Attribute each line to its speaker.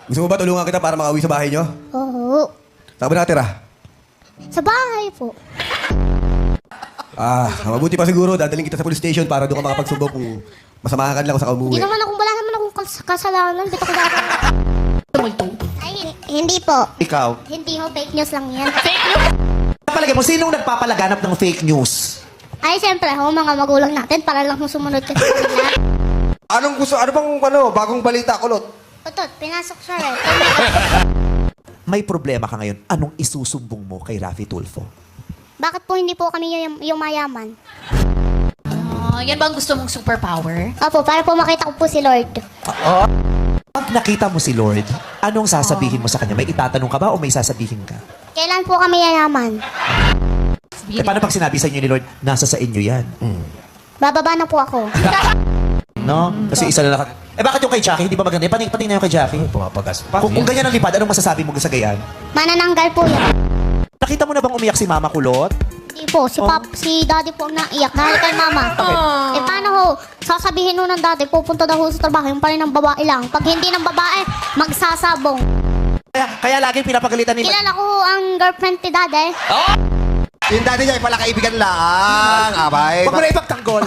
Speaker 1: Gusto mo ba tulungan kita para makauwi sa bahay nyo?
Speaker 2: Oo.
Speaker 1: Saan ba nakatira?
Speaker 2: Sa bahay po.
Speaker 1: Mabuti pa siguro, dadaling kita sa police station para doon ka makapagsumbong kung masamahan ka lang kung saan ka
Speaker 2: Hindi
Speaker 1: umuwi.
Speaker 2: naman ako, wala naman akong kasalanan. Bito ko dapat. Ay, hindi po.
Speaker 3: Ikaw?
Speaker 2: Hindi ho, fake news lang yan.
Speaker 3: Palagay mo, sinong nagpapalaganap ng fake news?
Speaker 2: Ay, siyempre ho, mga magulang natin para lang ho sumunod ka sa kanila.
Speaker 4: Anong gusto? Ano bang bagong balita, kulot?
Speaker 2: Utot, pinasok siya eh.
Speaker 3: May problema ka ngayon. Anong isusumbong mo kay Raffy Tulfo?
Speaker 2: Bakit po hindi po kami yung mayaman?
Speaker 5: Yan ba ang gusto mong superpower?
Speaker 2: Opo, para po makita ko po si Lord.
Speaker 3: Pag nakita mo si Lord, anong sasabihin mo sa kanya? May itatanong ka ba o may sasabihin ka?
Speaker 2: Kailan po kami yayaman?
Speaker 3: Paano pag sinabi sa inyo ni Lord, nasa sa inyo yan?
Speaker 2: Bababa na po ako.
Speaker 3: No? Kasi isa na bakit yung kay Jackie? Hindi ba maganda? Pating na yung kay Jackie.
Speaker 1: Pumapagas pa.
Speaker 3: Kung ganyan ang lipad, anong masasabi mo sa gayan?
Speaker 2: Manananggal po yan.
Speaker 3: Nakita mo na bang umiyak si Mama Kulot?
Speaker 2: Hindi po, si daddy po ang naiyak dahil kay mama. Eh paano ho? Sasabihin ho ng daddy, pupunta daw ho sa trabaho, yung pa rin ng babae lang. Pag hindi ng babae, magsasabong.
Speaker 3: Kaya laging pinapagalitan ni...
Speaker 2: Kilala ko ho ang girlfriend ni daddy.
Speaker 4: Yung dati niya, pala kaibigan lang. Abay.
Speaker 3: Huwag mo na ipagtanggol.